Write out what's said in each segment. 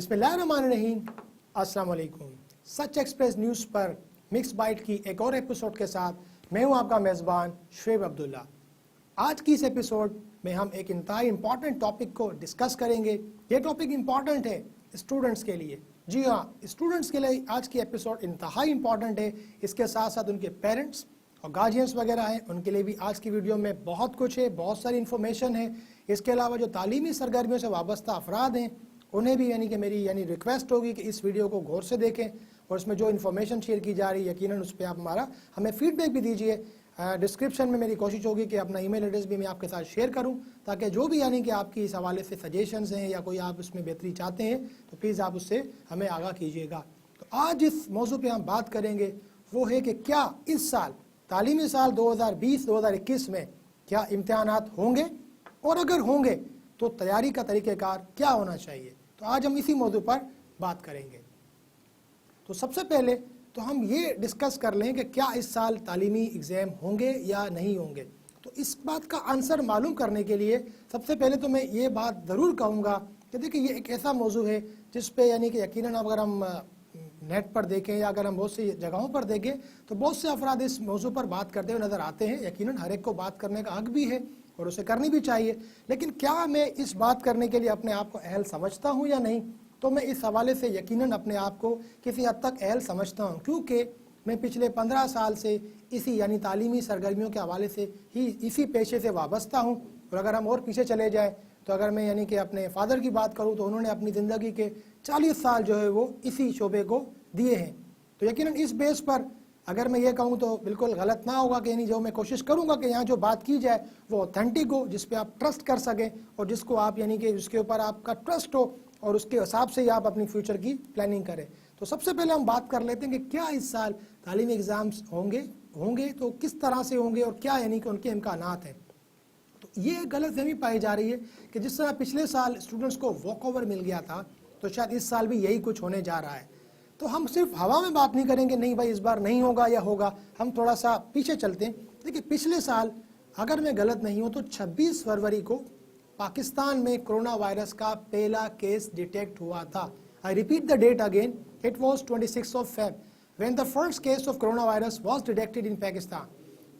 बिस्मिल्लाहिर्रहमानिर्रहीम। अस्सलाम वालेकुम। सच एक्सप्रेस न्यूज़ पर मिक्स बाइट की एक और एपिसोड के साथ मैं हूं आपका मेज़बान शुएब अब्दुल्ला। आज की इस एपिसोड में हम एक इंतहाई इम्पॉर्टेंट टॉपिक को डिस्कस करेंगे। ये टॉपिक इम्पॉर्टेंट है स्टूडेंट्स के लिए। जी हाँ, स्टूडेंट्स के लिए आज की एपिसोड इंतहाई इम्पॉर्टेंट है। इसके साथ साथ उनके पेरेंट्स और गार्जियंस वगैरह हैं, उनके लिए भी आज की वीडियो में बहुत कुछ है, बहुत सारी इन्फॉर्मेशन है। इसके अलावा जो तालीमी सरगर्मियों से वाबस्ता अफराद हैं उन्हें भी मेरी रिक्वेस्ट होगी कि इस वीडियो को गौर से देखें और इसमें जो इन्फॉर्मेशन शेयर की जा रही है यकीनन उस पर आप हमें फीडबैक भी दीजिए। डिस्क्रिप्शन में मेरी कोशिश होगी कि अपना ईमेल एड्रेस भी मैं आपके साथ शेयर करूं, ताकि जो भी कि आपकी इस हवाले से सजेशंस हैं या कोई आप उसमें बेहतरी चाहते हैं तो प्लीज़ आप उससे हमें आगाह कीजिएगा। तो आज इस मौजू पे हम बात करेंगे वो है कि क्या इस साल तालीमी साल 2020-2021 में क्या इम्तिहानात होंगे, और अगर होंगे तो तैयारी का तरीक़ेकार क्या होना चाहिए। तो आज हम इसी मौजू पर बात करेंगे। तो सबसे पहले तो हम ये डिस्कस कर लें कि क्या इस साल तालीमी एग्ज़ाम होंगे या नहीं होंगे। तो इस बात का आंसर मालूम करने के लिए सबसे पहले तो मैं ये बात ज़रूर कहूँगा कि देखिए ये एक ऐसा मौजू है जिस पे कि यकीनन अगर हम नेट पर देखें या अगर हम बहुत सी जगहों पर देखें तो बहुत से अफराद इस मौजू पर बात करते हुए नज़र आते हैं। यकीनन हर एक को बात करने का हक भी है और उसे करनी भी चाहिए, लेकिन क्या मैं इस बात करने के लिए अपने आप को अहल समझता हूँ या नहीं। तो मैं इस हवाले से यकीनन अपने आप को किसी हद तक अहल समझता हूँ, क्योंकि मैं पिछले 15 साल से इसी तालीमी सरगर्मियों के हवाले से ही इसी पेशे से वाबस्ता हूँ। और अगर हम और पीछे चले जाए तो अगर मैं कि अपने फादर की बात करूँ तो उन्होंने अपनी ज़िंदगी के 40 साल जो है वो इसी शोबे को दिए हैं। तो यकीनन इस बेस पर अगर मैं ये कहूँ तो बिल्कुल गलत ना होगा कि जो मैं कोशिश करूँगा कि यहाँ जो बात की जाए वो ऑथेंटिक हो, जिस पे आप ट्रस्ट कर सकें और जिसको आप कि जिसके ऊपर आपका ट्रस्ट हो और उसके हिसाब से ही आप अपनी फ्यूचर की प्लानिंग करें। तो सबसे पहले हम बात कर लेते हैं कि क्या इस साल तालीमी एग्ज़ाम्स होंगे तो किस तरह से होंगे और क्या कि उनके इम्कानात हैं। तो ये गलतफहमी पाई जा रही है कि जिस तरह पिछले साल स्टूडेंट्स को वॉक ओवर मिल गया था तो शायद इस साल भी यही कुछ होने जा रहा है। तो हम सिर्फ हवा में बात नहीं करेंगे, नहीं भाई इस बार नहीं होगा या होगा। हम थोड़ा सा पीछे चलते हैं। देखिए पिछले साल अगर मैं गलत नहीं हूँ तो 26 फरवरी को पाकिस्तान में कोरोना वायरस का पहला केस डिटेक्ट हुआ था। I repeat the date again, it was 26 of Feb when the first case of corona virus was detected in Pakistan.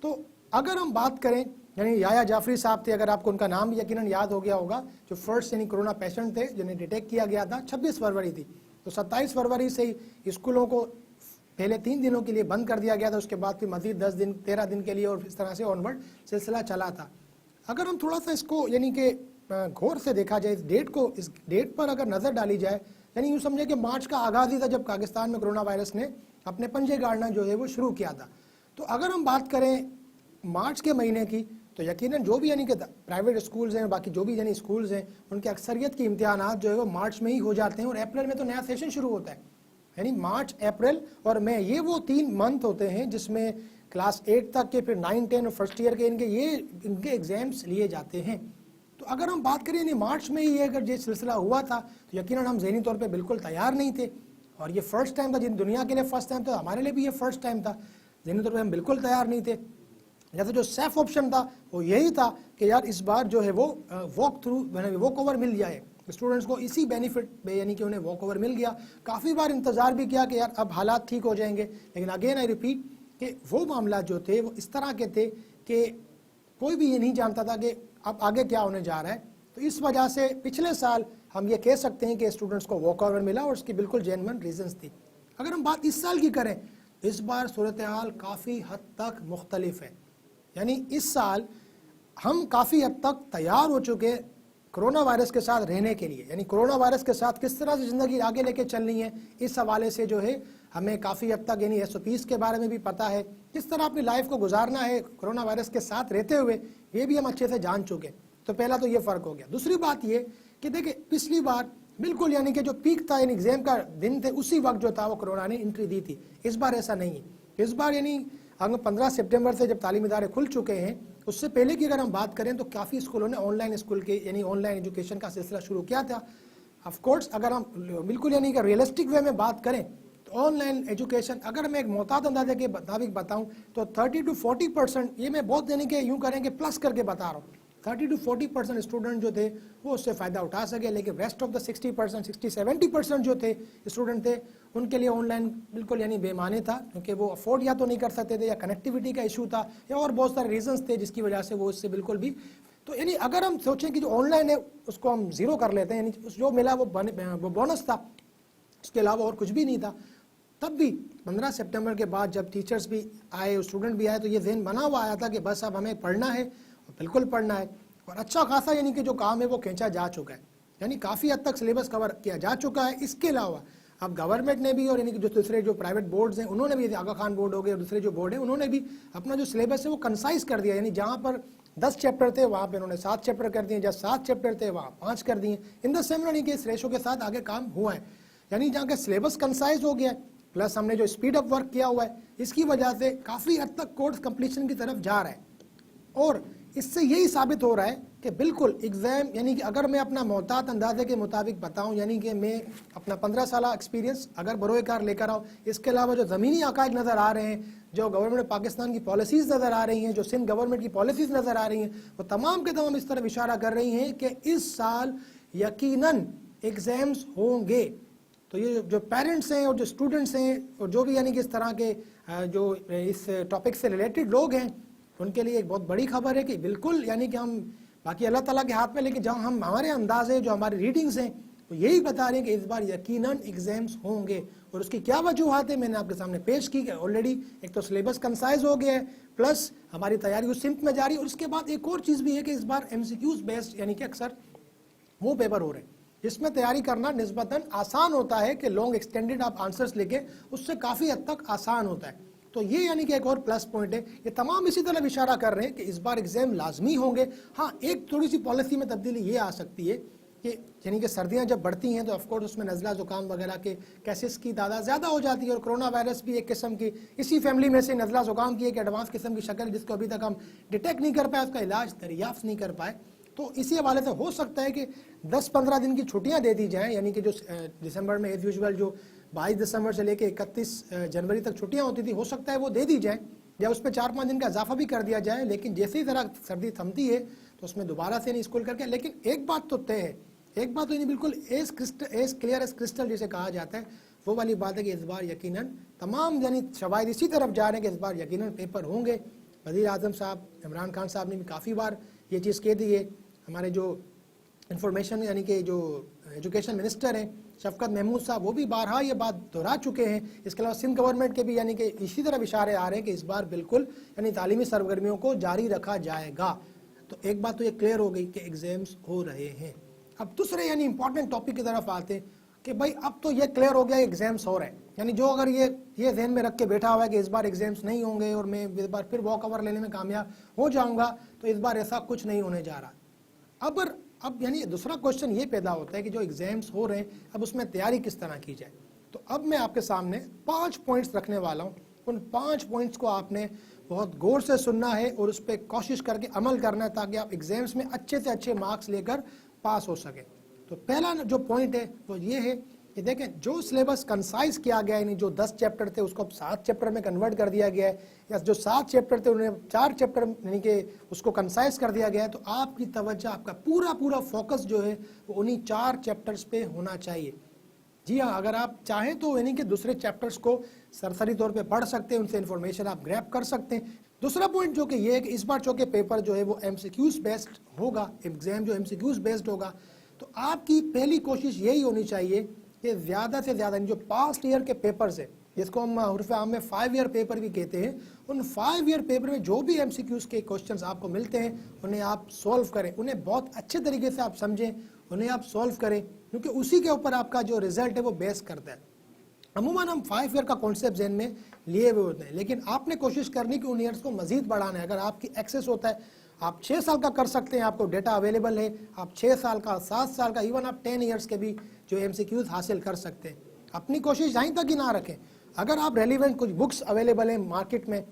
तो अगर हम बात करें याया जाफरी साहब थे, अगर आपको उनका नाम भी यकीनन याद हो गया होगा, जो फर्स्ट कोरोना पेशेंट थे जिन्हें डिटेक्ट किया गया था 26 फरवरी थी। तो 27 फरवरी से ही स्कूलों को पहले 3 दिनों के लिए बंद कर दिया गया था, उसके बाद फिर मजीद 10 दिन 13 दिन के लिए और इस तरह से ऑनवर्ड सिलसिला चला था। अगर हम थोड़ा सा इसको कि गौर से देखा जाए, इस डेट पर अगर नज़र डाली जाए, यूँ समझे कि मार्च का आगाज़ ही था जब पाकिस्तान में कोरोना वायरस ने अपने पंजे गाड़ना जो है वो शुरू किया था। तो अगर हम बात करें मार्च के महीने की तो यकीनन जो भी कि प्राइवेट स्कूल्स हैं, बाकी जो भी स्कूल्स हैं, उनके अक्सरियत के इम्तिहानात जो है वो मार्च में ही हो जाते हैं और अप्रैल में तो नया सेशन शुरू होता है। मार्च, अप्रैल और मई, ये वो 3 मंथ होते हैं जिसमें क्लास 8 तक के, फिर 9, 10 और फर्स्ट ईयर के इनके एग्जाम्स लिए जाते हैं। तो अगर हम बात करें मार्च में ही अगर ये सिलसिला हुआ था तो यकीनन हम ज़हनी तौर पर बिल्कुल तैयार नहीं थे और ये फर्स्ट टाइम था, जिन दुनिया के लिए फर्स्ट टाइम था, हमारे लिए भी ये फर्स्ट टाइम था। ज़हनी तौर पर हम बिल्कुल तैयार नहीं थे। जैसे जो सेफ ऑप्शन था वो यही था कि यार इस बार जो है वो वॉक ओवर मिल जाए स्टूडेंट्स को। इसी बेनिफिट में कि उन्हें वॉक ओवर मिल गया। काफ़ी बार इंतज़ार भी किया कि यार अब हालात ठीक हो जाएंगे, लेकिन अगेन आई रिपीट कि वो मामला जो थे वो इस तरह के थे कि कोई भी ये नहीं जानता था कि अब आगे क्या होने जा रहा है। तो इस वजह से पिछले साल हम ये कह सकते हैं कि स्टूडेंट्स को वॉक ओवर मिला और उसकी बिल्कुल जेन्युइन रीजंस थी। अगर हम बात इस साल की करें, इस बार सूरत हाल काफ़ी हद तक मुख्तलिफ है। इस साल हम काफ़ी हद तक तैयार हो चुके कोरोना वायरस के साथ रहने के लिए। कोरोना वायरस के साथ किस तरह से ज़िंदगी आगे लेके चलनी है, इस हवाले से जो है हमें काफ़ी हद तक SOPs के बारे में भी पता है। किस तरह अपनी लाइफ को गुजारना है कोरोना वायरस के साथ रहते हुए, ये भी हम अच्छे से जान चुके। तो पहला तो ये फ़र्क हो गया। दूसरी बात ये कि देखिए पिछली बार बिल्कुल कि जो पीक था एग्ज़ाम का दिन थे उसी वक्त जो था वो कोरोना ने एंट्री दी थी। इस बार ऐसा नहीं है। इस बार अगर 15 सितंबर से जब तालीमी इदारे खुल चुके हैं, उससे पहले की अगर हम बात करें तो काफ़ी स्कूलों ने ऑनलाइन स्कूल के ऑनलाइन एजुकेशन का सिलसिला शुरू किया था। ऑफ कोर्स अगर हम बिल्कुल कि रियलिस्टिक वे में बात करें तो ऑनलाइन एजुकेशन अगर मैं एक मोहतात अंदाजे के मुताबिक बताऊं तो 30 to 40%, ये मैं बहुत कि यूँ करें कि प्लस करके बता रहा हूँ, 30 to 40% स्टूडेंट जो थे वो उससे फ़ायदा उठा सके, लेकिन रेस्ट ऑफ द 60%, 60-70% जो थे स्टूडेंट थे उनके लिए ऑनलाइन बिल्कुल यानी बेमाने था, क्योंकि वो अफोर्ड या तो नहीं कर सकते थे, या कनेक्टिविटी का इशू था, या और बहुत सारे रीजंस थे जिसकी वजह से वो इससे बिल्कुल भी। तो यानी अगर हम सोचें कि जो ऑनलाइन है उसको हम ज़ीरो कर लेते हैं, यानी जो मिला वो बोनस था, उसके अलावा और कुछ भी नहीं था, तब भी 15 सितंबर के बाद जब टीचर्स भी आए, स्टूडेंट भी आए, तो ये ज़हन बना हुआ आया था कि बस अब हमें पढ़ना है और बिल्कुल पढ़ना है। और अच्छा खासा यानी कि जो काम है वो खींचा जा चुका है, यानी काफ़ी हद तक सिलेबस कवर किया जा चुका है। इसके अलावा अब गवर्नमेंट ने भी और यानी कि जो दूसरे जो प्राइवेट बोर्ड्स हैं उन्होंने भी, आगा खान बोर्ड हो गए और दूसरे जो बोर्ड हैं उन्होंने भी अपना जो सिलेबस है वो कंसाइज कर दिया, यानी जहाँ पर 10 चैप्टर थे वहाँ पे उन्होंने 7 चैप्टर कर दिए, जहाँ 7 चैप्टर थे वहाँ 5 कर दिए। इन द सेम यानी कि इस रेशो के साथ आगे काम हुआ है, यानी जहाँ का सिलेबस कंसाइज हो गया है, प्लस हमने जो स्पीड अप वर्क किया हुआ है, इसकी वजह से काफ़ी हद तक कोर्स कंप्लीशन की तरफ जा रहा है। और इससे यही साबित हो रहा है कि बिल्कुल एग्ज़ाम, यानी कि अगर मैं अपना मोहतात अंदाजे के मुताबिक बताऊं, यानी कि मैं अपना 15 साल एक्सपीरियंस अगर बरोएकार लेकर आऊँ, इसके अलावा जो ज़मीनी हक़ाइक़ नज़र आ रहे हैं, जो गवर्नमेंट पाकिस्तान की पॉलिसीज़ नज़र आ रही हैं, जो सिंध गवर्नमेंट की पॉलिसीज़ नज़र आ रही हैं, वो तमाम के तमाम इस तरफ इशारा कर रही हैं कि इस साल यकीनन एग्ज़ाम्स होंगे। तो ये जो पेरेंट्स हैं और जो स्टूडेंट्स हैं और जो भी यानी कि इस तरह के जो इस टॉपिक से रिलेटेड लोग हैं, उनके लिए एक बहुत बड़ी खबर है कि बिल्कुल यानी कि हम, बाकी अल्लाह ताला के हाथ में, लेकिन जहाँ हम हमारे अंदाजे जो हमारी रीडिंग्स हैं वो यही बता रहे हैं कि इस बार यकीनन एग्ज़ाम्स होंगे। और उसकी क्या वजूहत है मैंने आपके सामने पेश की कि ऑलरेडी एक तो सिलेबस कंसाइज हो गया है, प्लस हमारी तैयारी उस सिमत में जारी है। और उसके बाद एक और चीज़ भी है कि इस बार MCQs बेस्ड यानी कि अक्सर वो पेपर हो रहे हैं जिसमें तैयारी करना निस्बतन आसान होता है, कि लॉन्ग एक्सटेंडेड आप आंसर्स लेके उससे काफ़ी हद तक आसान होता है। तो ये यानी कि एक और प्लस पॉइंट है। ये तमाम इसी तरह इशारा कर रहे हैं कि इस बार एग्ज़ाम लाजमी होंगे। हाँ, एक थोड़ी सी पॉलिसी में तब्दीली ये आ सकती है कि यानी कि सर्दियाँ जब बढ़ती हैं तो ऑफकोर्स उसमें नज़ला ज़ुकाम वगैरह के केसेस की तादाद ज़्यादा हो जाती है, और कोरोना वायरस भी एक किस्म की इसी फैमिली में से नज़ला ज़ुकाम की एक एडवांस किस्म की शक्ल, जिसको अभी तक हम डिटेक्ट नहीं कर पाए, उसका इलाज दरियाफ्त नहीं कर पाए। तो इसी हवाले से हो सकता है कि 10-15 दिन की छुट्टियां दे दी जाएं, यानी कि जो दिसंबर में एज यूजुअल जो 22 दिसंबर से लेकर 31 जनवरी तक छुट्टियां होती थी, हो सकता है वो दे दी जाएं, या उस पर 4-5 दिन का इजाफा भी कर दिया जाए। लेकिन जैसे ही ज़रा सर्दी थमती है तो उसमें दोबारा से नहीं स्कूल करके। लेकिन एक बात तो तय है, एक बात तो नहीं बिल्कुल एज क्लियर एज क्रिस्टल जिसे कहा जाता है, वो वाली बात है कि इस बार यकीनन तमाम यानी शवायद इसी तरफ जा रहे हैं कि इस बार यकीनन पेपर होंगे। वज़ीर आज़म साहब इमरान खान साहब ने भी काफ़ी बार ये चीज़ कह दी है। हमारे जो इंफॉर्मेशन यानी कि जो एजुकेशन मिनिस्टर हैं शफकत महमूद साहब, वो भी बारहा ये बात दोहरा चुके हैं। इसके अलावा सिंध गवर्नमेंट के भी यानी कि इसी तरह इशारे आ रहे हैं कि इस बार बिल्कुल यानी तालीमी सरगर्मियों को जारी रखा जाएगा। तो एक बात तो ये क्लियर हो गई कि एग्ज़ाम्स हो रहे हैं। अब दूसरे यानी इंपॉर्टेंट टॉपिक की तरफ आते हैं कि भाई अब तो ये क्लियर हो गया एग्ज़ाम्स हो रहे हैं, यानी जो अगर ये जहन में रख के बैठा हुआ है कि इस बार एग्ज़ाम्स नहीं होंगे और मैं इस बार फिर वॉक ओवर लेने में कामयाब हो जाऊँगा, तो इस बार ऐसा कुछ नहीं होने जा रहा। अब यानी दूसरा क्वेश्चन ये पैदा होता है कि जो एग्ज़ाम्स हो रहे हैं अब उसमें तैयारी किस तरह की जाए। तो अब मैं आपके सामने 5 पॉइंट्स रखने वाला हूँ। उन 5 पॉइंट्स को आपने बहुत गौर से सुनना है और उस पर कोशिश करके अमल करना है, ताकि आप एग्ज़ाम्स में अच्छे से अच्छे मार्क्स लेकर पास हो सकें। तो पहला जो पॉइंट है वो ये है कि देखें, जो सिलेबस कंसाइज किया गया है, यानी जो 10 चैप्टर थे उसको अब 7 चैप्टर में कन्वर्ट कर दिया गया है, या जो 7 चैप्टर थे उन्हें 4 चैप्टर यानी कि उसको कंसाइज कर दिया गया है, तो आपकी तवज्जो, आपका पूरा फोकस जो है वो उन्हीं 4 चैप्टर्स पे होना चाहिए। जी हाँ, अगर आप चाहें तो यानी कि दूसरे चैप्टर्स को सरसरी तौर पे पढ़ सकते हैं, उनसे इन्फॉर्मेशन आप ग्रैब कर सकते हैं। दूसरा पॉइंट जो कि ये है कि इस बार चूँकि पेपर जो है वो MCQs बेस्ड होगा, एग्ज़ाम जो MCQs बेस्ड होगा, तो आपकी पहली कोशिश यही होनी चाहिए कि ज़्यादा से ज़्यादा जो पास्ट ईयर के पेपर्स है, जिसको हम उर्फ आम में 5 ईयर पेपर भी कहते हैं, उन 5 ईयर पेपर में जो भी MCQs के क्वेश्चंस आपको मिलते हैं उन्हें आप सॉल्व करें, उन्हें बहुत अच्छे तरीके से आप समझें, उन्हें आप सॉल्व करें, क्योंकि उसी के ऊपर आपका जो रिजल्ट है वो बेस करता है। अमूमन हम 5 ईयर का कॉन्सेप्ट जहन में लिए हुए होते हैं, लेकिन आपने कोशिश करनी कि उन ईयर्स को मजीद बढ़ाना है। अगर आपकी एक्सेस होता है, आप 6 साल का कर सकते हैं, आपको डेटा अवेलेबल है, आप 6 साल का, 7 साल का, इवन आप 10 ईयर्स के भी जो MCQs हासिल कर सकते हैं। अपनी कोशिश यहीं तक ही ना रखें। अगर आप रेलिवेंट कुछ बुक्स अवेलेबल हैं मार्केट में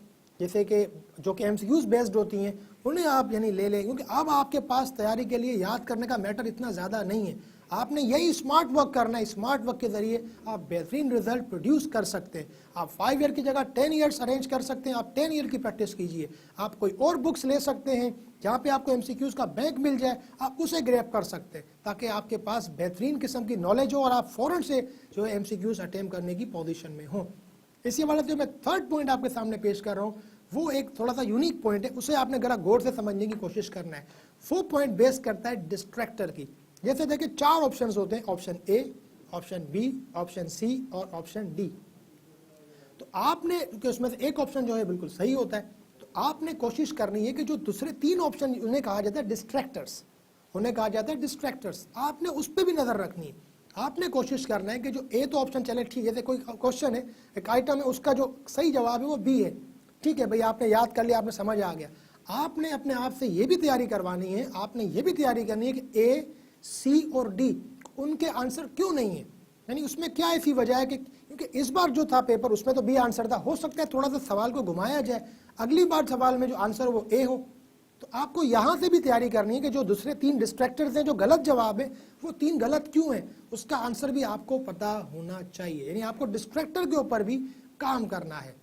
जैसे कि जो कि एमसीक्यूज बेस्ड होती हैं, उन्हें आप यानी ले लें, क्योंकि अब आपके पास तैयारी के लिए याद करने का मैटर इतना ज़्यादा नहीं है। आपने यही स्मार्ट वर्क करना है। स्मार्ट वर्क के ज़रिए आप बेहतरीन रिजल्ट प्रोड्यूस कर सकते हैं। आप 5 ईयर की जगह 10 ईयर्स अरेंज कर सकते हैं। आप 10 ईयर की प्रैक्टिस कीजिए। आप कोई और बुक्स ले सकते हैं जहाँ पे आपको एमसीक्यूज का बैंक मिल जाए, आप उसे ग्रैब कर सकते हैं ताकि आपके पास बेहतरीन किस्म की नॉलेज हो और आप फ़ौरन से जो है एमसीक्यूज अटेम्प्ट करने की पोजीशन में हो। इसी वाले से मैं थर्ड पॉइंट आपके सामने पेश कर रहा हूँ, वो एक थोड़ा सा यूनिक पॉइंट है, उसे आपने जरा गौर से समझने की कोशिश करना है। वो पॉइंट बेस करता है डिस्ट्रैक्टर की। जैसे देखिए 4 ऑप्शंस होते हैं, option A, option B, option C और ऑप्शन डी। तो आपने, क्योंकि उसमें से एक ऑप्शन जो है बिल्कुल सही होता है, तो आपने कोशिश करनी है कि जो दूसरे 3 ऑप्शन उन्हें कहा जाता है डिस्ट्रैक्टर्स, उन्हें कहा जाता है डिस्ट्रैक्टर्स, आपने उस पर भी नज़र रखनी है। आपने कोशिश करना है कि जो ए तो ऑप्शन चले ठीक, जैसे कोई क्वेश्चन है, एक आइटम है, उसका जो सही जवाब है वो बी है, ठीक है भाई, आपने याद कर लिया, आपने समझ आ गया। आपने अपने आप से ये भी तैयारी करवानी है, आपने ये भी तैयारी करनी है कि ए, सी और डी उनके आंसर क्यों नहीं है, यानी उसमें क्या ऐसी वजह है कि, क्योंकि इस बार जो था पेपर उसमें तो बी आंसर था, हो सकता है थोड़ा सा सवाल को घुमाया जाए, अगली बार सवाल में जो आंसर वो ए हो। तो आपको यहाँ से भी तैयारी करनी है कि जो दूसरे 3 डिस्ट्रैक्टर्स हैं, जो गलत जवाब है, वो 3 गलत क्यों हैं, उसका आंसर भी आपको पता होना चाहिए। यानी आपको डिस्ट्रैक्टर के ऊपर भी काम करना है।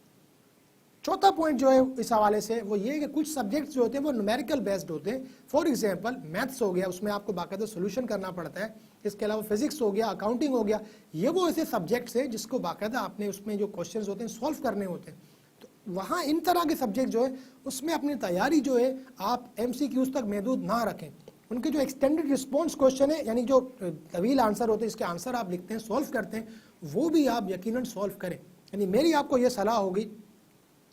चौथा पॉइंट जो है इस हवाले से वो ये है कि कुछ सब्जेक्ट्स जो होते हैं वो न्यूमेरिकल बेस्ड होते हैं। फॉर एग्जांपल मैथ्स हो गया, उसमें आपको बाकायदा सोल्यूशन करना पड़ता है। इसके अलावा फिजिक्स हो गया, अकाउंटिंग हो गया, ये वो ऐसे सब्जेक्ट्स हैं जिसको बाकायदा आपने उसमें जो क्वेश्चंस होते हैं सॉल्व करने होते हैं। तो वहाँ इन तरह के सब्जेक्ट जो है उसमें अपनी तैयारी जो है आप MCQs तक महदूद ना रखें। उनके जो एक्सटेंडेड रिस्पॉन्स क्वेश्चन है, यानी जो तवील आंसर होते हैं, इसके आंसर आप लिखते हैं, सॉल्व करते हैं, वो भी आप यकीनन सॉल्व करें। यानी मेरी आपको ये सलाह होगी,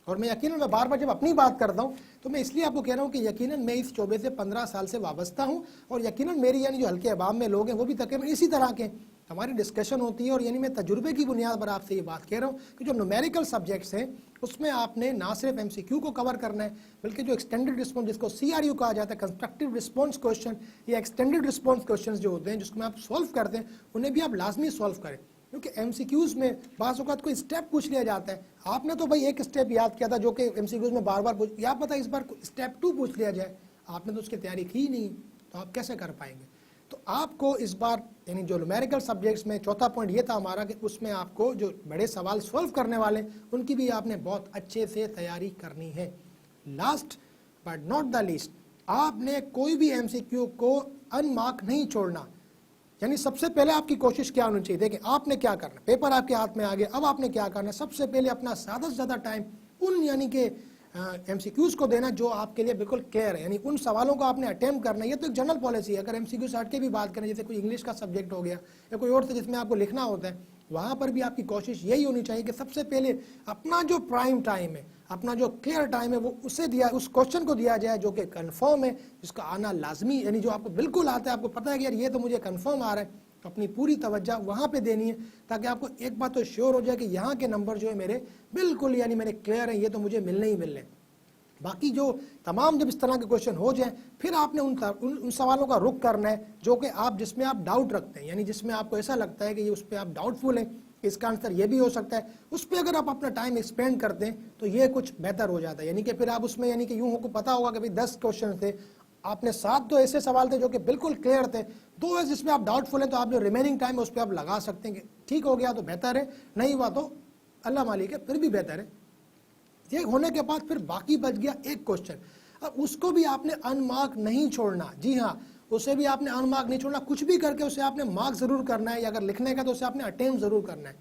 और मैं यकीनन मैं बार बार जब अपनी बात करता हूँ तो मैं इसलिए आपको कह रहा हूँ कि यकीनन मैं इस शोबे से 15 साल से वाबस्ता हूँ, और यकीनन मेरी यानी जो हल्के अबाब में लोग हैं वो भी तकरीबन इसी तरह के, हमारी डिस्कशन होती है। और यानी मैं तजुर्बे की बुनियाद पर आपसे ये बात कह रहा हूँ कि जो न्यूमेरिकल सब्जेक्ट्स हैं उसमें आपने ना सिर्फ MCQ को कवर करना है, बल्कि जो एक्सटेंडेड रिस्पॉन्स, जिसको CRU कहा जाता है, कंस्ट्रक्टिव रिस्पॉन्स क्वेश्चन या एक्सटेंडेड रिस्पॉन्स क्वेश्चन जो होते हैं जिसमें आप सॉल्व करते हैं, उन्हें भी आप लाजमी सॉल्व करें। क्योंकि MCQs में बाज़ औक़ात कोई स्टेप पूछ लिया जाता है, आपने तो भाई एक स्टेप याद किया था जो कि MCQs में बार बार पूछ, या पता इस बार स्टेप 2 पूछ लिया जाए, आपने तो उसकी तैयारी की ही नहीं, तो आप कैसे कर पाएंगे। तो आपको इस बार यानी जो न्यूमेरिकल सब्जेक्ट्स में चौथा पॉइंट ये था हमारा कि उसमें आपको जो बड़े सवाल सॉल्व करने वाले उनकी भी आपने बहुत अच्छे से तैयारी करनी है। Last but not the least, आपने कोई भी MCQ को अनमार्क नहीं छोड़ना। यानी सबसे पहले आपकी कोशिश क्या होनी चाहिए, देखिए आपने क्या करना, पेपर आपके हाथ में आ गया, अब आपने क्या करना है, सबसे पहले अपना ज़्यादा से ज़्यादा टाइम उन यानी कि MCQs को देना जो आपके लिए बिल्कुल क्लियर है, यानी उन सवालों को आपने अटेम्प्ट करना है। ये तो एक जनरल पॉलिसी है। अगर MCQ से हट के भी बात करें, जैसे कोई इंग्लिश का सब्जेक्ट हो गया या कोई और से जिसमें आपको लिखना होता है, वहाँ पर भी आपकी कोशिश यही होनी चाहिए कि सबसे पहले अपना जो प्राइम टाइम है, अपना जो क्लियर टाइम है, वो उसे दिया, उस क्वेश्चन को दिया जाए जो कि कन्फर्म है, जिसका आना लाजमी, यानी जो आपको बिल्कुल आता है, आपको पता है कि यार ये तो मुझे कन्फर्म आ रहा है, तो अपनी पूरी तवज्जो वहाँ पे देनी है ताकि आपको एक बात तो श्योर हो जाए कि यहाँ के नंबर जो है मेरे बिल्कुल यानी मेरे क्लियर हैं, ये तो मुझे मिलने ही मिलने। बाकी जो तमाम जब इस तरह के क्वेश्चन हो जाए, फिर आपने उन सवालों का रुख करना है जो कि आप जिसमें आप डाउट रखते हैं, यानी जिसमें आपको ऐसा लगता है कि ये उस पर आप डाउटफुल हैं, इसका आंसर ये भी हो सकता है, उस पर अगर आप अपना टाइम एक्सपेंड करते हैं तो ये कुछ बेहतर हो जाता है। यानी कि फिर आप उसमें यानी कि यूँ हो को पता होगा कि भाई 10 क्वेश्चन थे, आपने 7 तो ऐसे सवाल थे जो कि बिल्कुल क्लियर थे, 2 है जिसमें आप डाउटफुल हैं, तो आप जो रिमेनिंग टाइम है उस पर आप लगा सकते हैं कि ठीक हो गया तो बेहतर है, नहीं हुआ तो अल्लाह मालिक है, फिर भी बेहतर है। ये होने के बाद फिर बाकी बच गया एक क्वेश्चन, अब उसको भी आपने अनमार्क नहीं छोड़ना। जी हाँ, उसे भी आपने अनमार्क नहीं छोड़ना, कुछ भी करके उसे आपने मार्क जरूर करना है, या अगर लिखने का तो उसे आपने अटेम्प्ट जरूर करना है।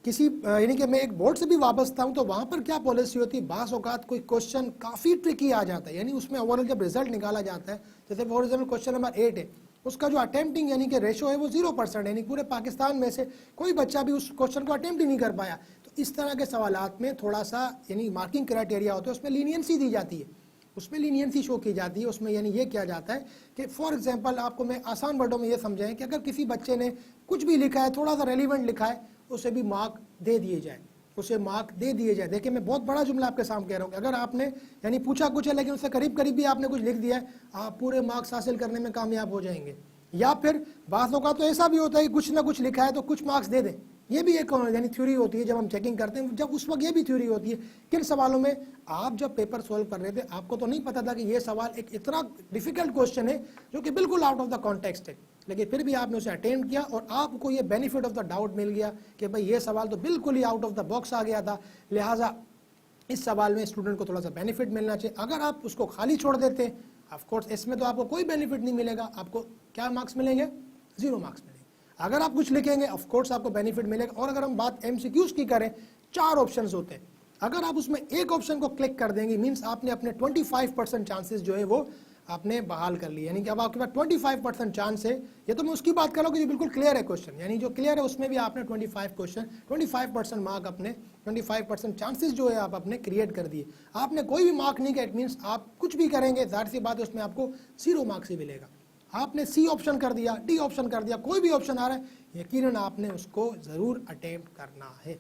किसी यानी कि मैं एक बोर्ड से भी वाबस्ता हूँ, तो वहाँ पर क्या पॉलिसी होती है, बाज़ औक़ात कोई क्वेश्चन काफ़ी ट्रिकी आ जाता है, यानी उसमें ओवरऑल जब रिजल्ट निकाला जाता है, जैसे फॉर एग्जाम्पल क्वेश्चन नंबर 8 है, उसका जो अटेम्प्टिंग यानी कि रेशो है वो 0%, यानी पूरे पाकिस्तान में से कोई बच्चा भी उस क्वेश्चन को अटेम्प्ट ही नहीं कर पाया। तो इस तरह के सवालात में थोड़ा सा यानी मार्किंग क्राइटेरिया होता है, उसमें लीनियंसी दी जाती है, उसमें लीनियंसी शो की जाती है। उसमें यानी ये किया जाता है कि फॉर एग्जांपल आपको मैं आसान वर्डों में ये समझाएं कि अगर किसी बच्चे ने कुछ भी लिखा है, थोड़ा सा रेलिवेंट लिखा है, उसे भी मार्क दे दिए जाए, उसे मार्क दे दिए जाए। देखिए मैं बहुत बड़ा जुमला आपके सामने कह रहा हूँ कि अगर आपने यानी पूछा कुछ है लेकिन उससे करीब करीब भी आपने कुछ लिख दिया है, आप पूरे मार्क्स हासिल करने में कामयाब हो जाएंगे। या फिर बातों का तो ऐसा भी होता है कि कुछ ना कुछ लिखा है तो कुछ मार्क्स दे दें, ये भी एक यानी थ्योरी होती है जब हम चेकिंग करते हैं, जब उस वक्त ये भी थ्योरी होती है किन सवालों में आप जब पेपर सॉल्व कर रहे थे आपको तो नहीं पता था कि ये सवाल एक इतना डिफिकल्ट क्वेश्चन है जो कि बिल्कुल आउट ऑफ द कॉन्टेक्स्ट है, लेकिन फिर भी आपने उसे अटेम्प्ट किया और आपको ये बेनिफिट ऑफ द डाउट मिल गया कि भाई ये सवाल तो बिल्कुल ही आउट ऑफ द बॉक्स आ गया था, लिहाजा इस सवाल में स्टूडेंट को थोड़ा सा बेनिफिट मिलना चाहिए। अगर आप उसको खाली छोड़ देते हैं, ऑफ कोर्स इसमें तो आपको कोई बेनिफिट नहीं मिलेगा, आपको क्या मार्क्स मिलेंगे, 0 मार्क्स मिलेंगे। अगर आप कुछ लिखेंगे ऑफ कोर्स आपको बेनिफिट मिलेगा। और अगर हम बात एमसीक्यूज की करें, 4 ऑप्शंस होते हैं, अगर आप उसमें एक ऑप्शन को क्लिक कर देंगे मींस आपने अपने 25% चांसेस जो है वो आपने बहाल कर लिए, यानी कि अब आपके पास 25% चांस है। ये तो मैं उसकी बात कर रहा हूँ कि जो बिल्कुल क्लियर है क्वेश्चन, यानी जो क्लियर है उसमें भी आपने 25% मार्क अपने 25% चांसेस जो है आप अपने क्रिएट कर दिए। आपने कोई भी मार्क नहीं किया, इट मीन्स आप कुछ भी करेंगे जाहिर सी बात है उसमें आपको 0 मार्क्स ही मिलेगा। आपने सी ऑप्शन कर दिया, डी ऑप्शन कर दिया, कोई भी ऑप्शन आ रहा है यकीनन आपने उसको ज़रूर अटेम्प्ट करना है।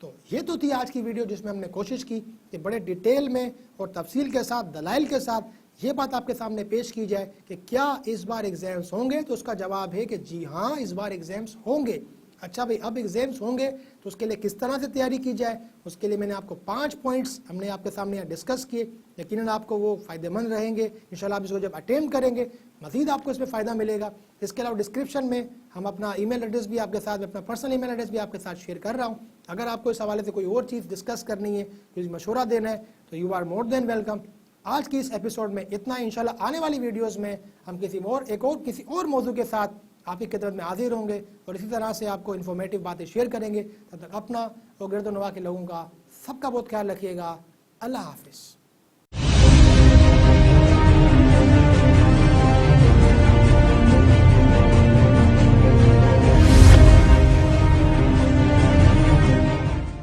तो ये तो थी आज की वीडियो जिसमें हमने कोशिश की कि बड़े डिटेल में और तफसील के साथ दलाइल के साथ ये बात आपके सामने पेश की जाए कि क्या इस बार एग्जाम्स होंगे, तो उसका जवाब है कि जी हाँ इस बार एग्जाम्स होंगे। अच्छा भाई अब एग्जाम्स होंगे तो उसके लिए किस तरह से तैयारी की जाए, उसके लिए मैंने आपको 5 पॉइंट्स हमने आपके सामने यहाँ डिस्कस किए, यकीनन आपको वो फ़ायदेमंद रहेंगे। इंशाल्लाह आप इसको जब अटेम्प्ट करेंगे मज़ीद आपको इसमें फ़ायदा मिलेगा। इसके अलावा डिस्क्रिप्शन में हम अपना ईमेल एड्रेस भी आपके साथ, अपना पर्सनल ईमेल एड्रेस भी आपके साथ शेयर कर रहा हूँ। अगर आपको इस हवाले से कोई और चीज़ डिस्कस करनी है, कोई मशवरा देना है तो you are more than welcome. आज की इस एपिसोड में इतना, इंशाल्लाह आने वाली वीडियोस में हम किसी और मौजू के साथ आपकी खिदमत में हाजिर होंगे और इसी तरह से आपको इन्फॉर्मेटिव बातें शेयर करेंगे। तब तक अपना और गिरदो नवा के लोगों का सबका बहुत ख्याल रखिएगा। अल्लाह हाफिज़।